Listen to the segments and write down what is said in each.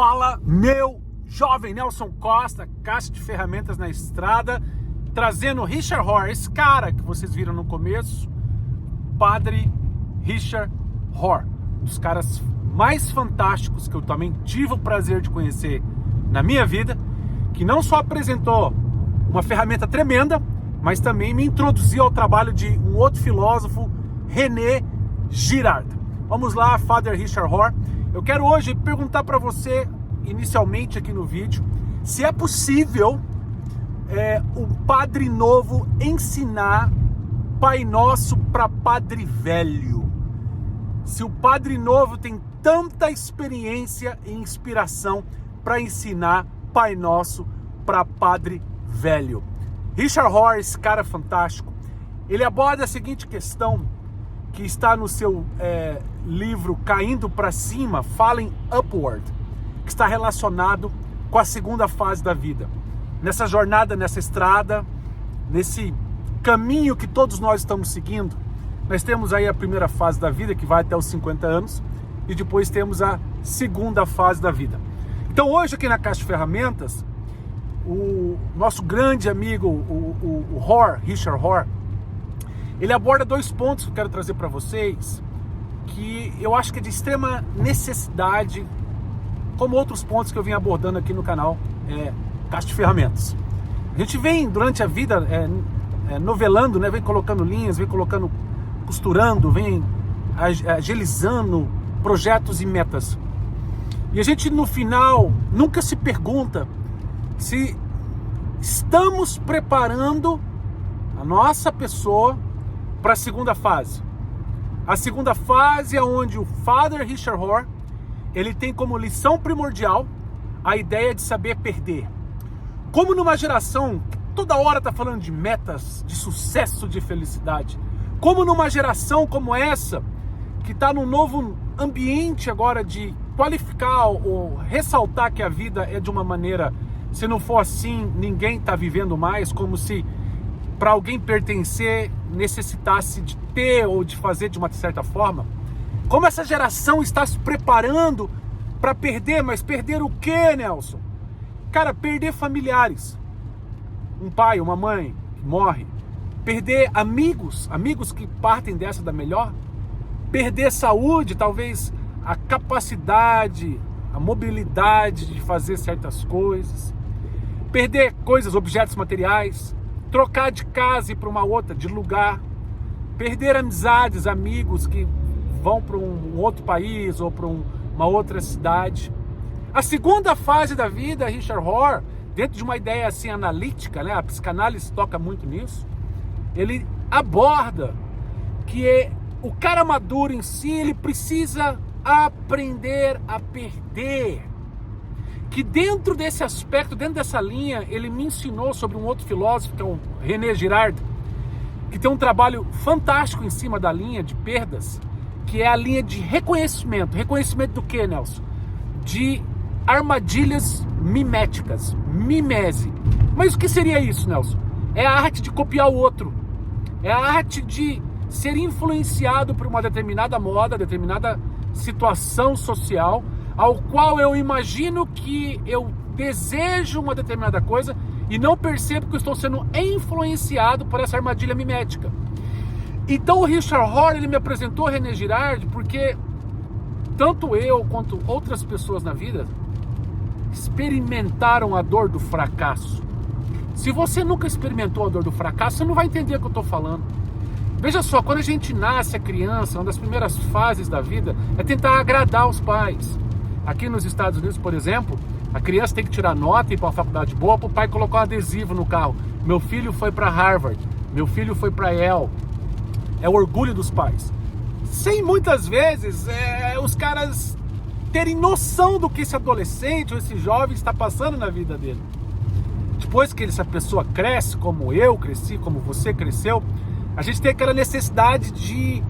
Fala, meu jovem Nelson Costa, caixa de ferramentas na estrada, trazendo Richard Rohr, esse cara que vocês viram no começo, Padre Richard Rohr, um dos caras mais fantásticos que eu também tive o prazer de conhecer na minha vida, que não só apresentou uma ferramenta tremenda, mas também me introduziu ao trabalho de um outro filósofo, René Girard. Vamos lá, Father Richard Rohr. Eu quero hoje perguntar para você, inicialmente aqui no vídeo, se é possível o padre novo ensinar Pai Nosso para padre velho. Se o padre novo tem tanta experiência e inspiração para ensinar Pai Nosso para padre velho. Richard Rohr, esse cara fantástico, ele aborda a seguinte questão, que está no seu livro Caindo para Cima, Falling Upward, que está relacionado com a segunda fase da vida. Nessa jornada, nessa estrada, nesse caminho que todos nós estamos seguindo, nós temos aí a primeira fase da vida, que vai até os 50 anos, e depois temos a segunda fase da vida. Então hoje aqui na Caixa de Ferramentas, o nosso grande amigo, o Rohr, Richard Rohr, ele aborda dois pontos que eu quero trazer para vocês, que eu acho que é de extrema necessidade, como outros pontos que eu vim abordando aqui no canal Caixa de Ferramentas. A gente vem durante a vida novelando, né? Vem colocando linhas, vem colocando, costurando, vem agilizando projetos e metas. E a gente no final nunca se pergunta se estamos preparando a nossa pessoa para a segunda fase. A segunda fase é onde o Father Richard Rohr, ele tem como lição primordial a ideia de saber perder. Como numa geração que toda hora está falando de metas, de sucesso, de felicidade, como numa geração como essa, que está num novo ambiente agora de qualificar ou ressaltar que a vida é de uma maneira, se não for assim, ninguém está vivendo mais, como se para alguém pertencer necessitasse de ter ou de fazer de uma certa forma. Como essa geração está se preparando para perder, mas perder o quê, Nelson? Cara, perder familiares. Um pai, uma mãe que morre. Perder amigos que partem dessa da melhor. Perder saúde, talvez a capacidade, a mobilidade de fazer certas coisas. Perder coisas, objetos materiais. Trocar de casa e para uma outra, de lugar. Perder amizades, amigos que vão para um outro país ou para uma outra cidade. A segunda fase da vida, Richard Rohr, dentro de uma ideia assim analítica, né? A psicanálise toca muito nisso, ele aborda que o cara maduro em si, ele precisa aprender a perder. Que dentro desse aspecto, dentro dessa linha, ele me ensinou sobre um outro filósofo, que é o René Girard, que tem um trabalho fantástico em cima da linha de perdas, que é a linha de reconhecimento. Reconhecimento do que, Nelson? De armadilhas miméticas, mimese. Mas o que seria isso, Nelson? É a arte de copiar o outro. É a arte de ser influenciado por uma determinada moda, determinada situação social, ao qual eu imagino que eu desejo uma determinada coisa e não percebo que eu estou sendo influenciado por essa armadilha mimética. Então o Richard Rohr, ele me apresentou o René Girard porque tanto eu quanto outras pessoas na vida experimentaram a dor do fracasso. Se você nunca experimentou a dor do fracasso, você não vai entender o que eu estou falando. Veja só, quando a gente nasce, a criança, uma das primeiras fases da vida é tentar agradar os pais. Aqui nos Estados Unidos, por exemplo, a criança tem que tirar nota e ir para uma faculdade boa para o pai colocar um adesivo no carro. Meu filho foi para Harvard, meu filho foi para Yale. É o orgulho dos pais. Sem muitas vezes os caras terem noção do que esse adolescente ou esse jovem está passando na vida dele. Depois que essa pessoa cresce, como eu cresci, como você cresceu, a gente tem aquela necessidade de,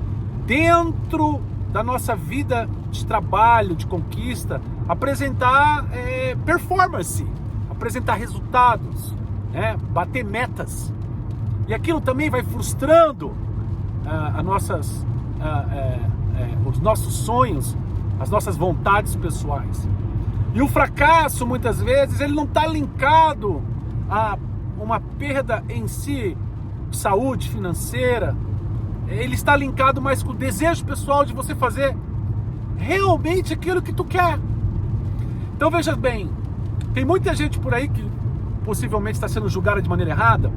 dentro da nossa vida de trabalho, de conquista, apresentar performance, apresentar resultados, bater metas. E aquilo também vai frustrando os nossos sonhos, as nossas vontades pessoais. E o fracasso, muitas vezes, ele não está linkado a uma perda em si, de saúde financeira. Ele está linkado mais com o desejo pessoal de você fazer realmente aquilo que tu quer. Então veja bem, tem muita gente por aí que possivelmente está sendo julgada de maneira errada,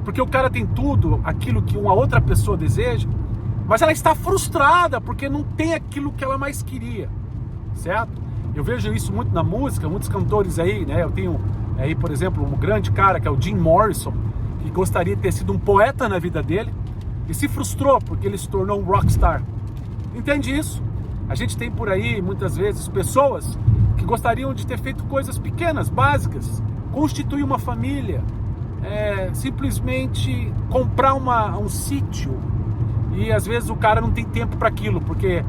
porque o cara tem tudo aquilo que uma outra pessoa deseja, mas ela está frustrada porque não tem aquilo que ela mais queria, certo? Eu vejo isso muito na música, muitos cantores aí, né? Eu tenho aí, por exemplo, um grande cara que é o Jim Morrison, que gostaria de ter sido um poeta na vida dele e se frustrou porque ele se tornou um rockstar. Entende isso? A gente tem por aí, muitas vezes, pessoas que gostariam de ter feito coisas pequenas, básicas, constituir uma família, simplesmente comprar um sítio, e às vezes o cara não tem tempo para aquilo, porque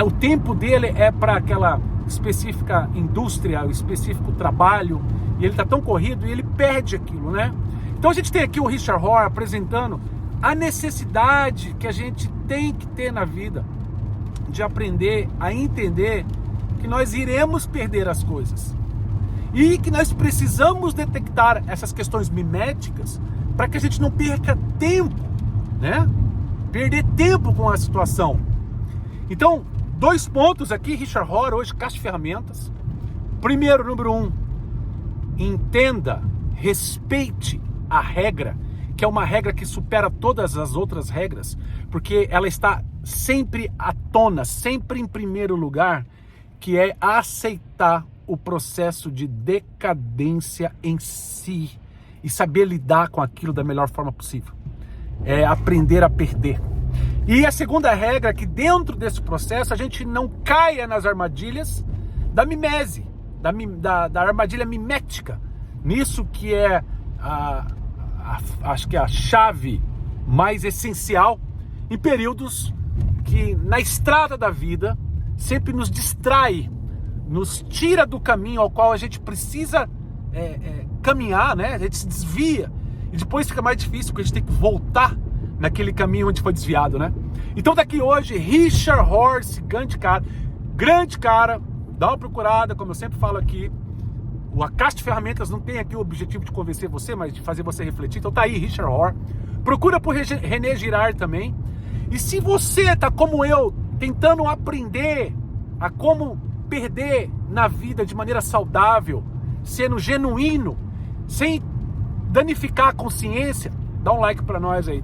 o tempo dele é para aquela específica indústria, o específico trabalho, e ele está tão corrido e ele perde aquilo, né? Então a gente tem aqui o Richard Rohr apresentando a necessidade que a gente tem que ter na vida de aprender a entender que nós iremos perder as coisas e que nós precisamos detectar essas questões miméticas para que a gente não perca tempo, né? Perder tempo com a situação. Então, 2 pontos aqui, Richard Rohr, hoje, Caixa de Ferramentas. Primeiro, número 1, entenda, respeite a regra, que é uma regra que supera todas as outras regras, porque ela está sempre à tona, sempre em primeiro lugar, que é aceitar o processo de decadência em si e saber lidar com aquilo da melhor forma possível. É aprender a perder. E a segunda regra é que dentro desse processo a gente não caia nas armadilhas da mimese, da armadilha mimética. Nisso que é acho que é a chave mais essencial em períodos que na estrada da vida sempre nos distrai, nos tira do caminho ao qual a gente precisa caminhar, né? A gente se desvia e depois fica mais difícil porque a gente tem que voltar naquele caminho onde foi desviado, né? Então tá aqui hoje Richard Rohr, esse grande cara, dá uma procurada, como eu sempre falo aqui. A Caixa de Ferramentas não tem aqui o objetivo de convencer você, mas de fazer você refletir. Então tá aí, Richard Rohr. Procura por René Girard também. E se você tá como eu, tentando aprender a como perder na vida de maneira saudável, sendo genuíno, sem danificar a consciência, dá um like pra nós aí.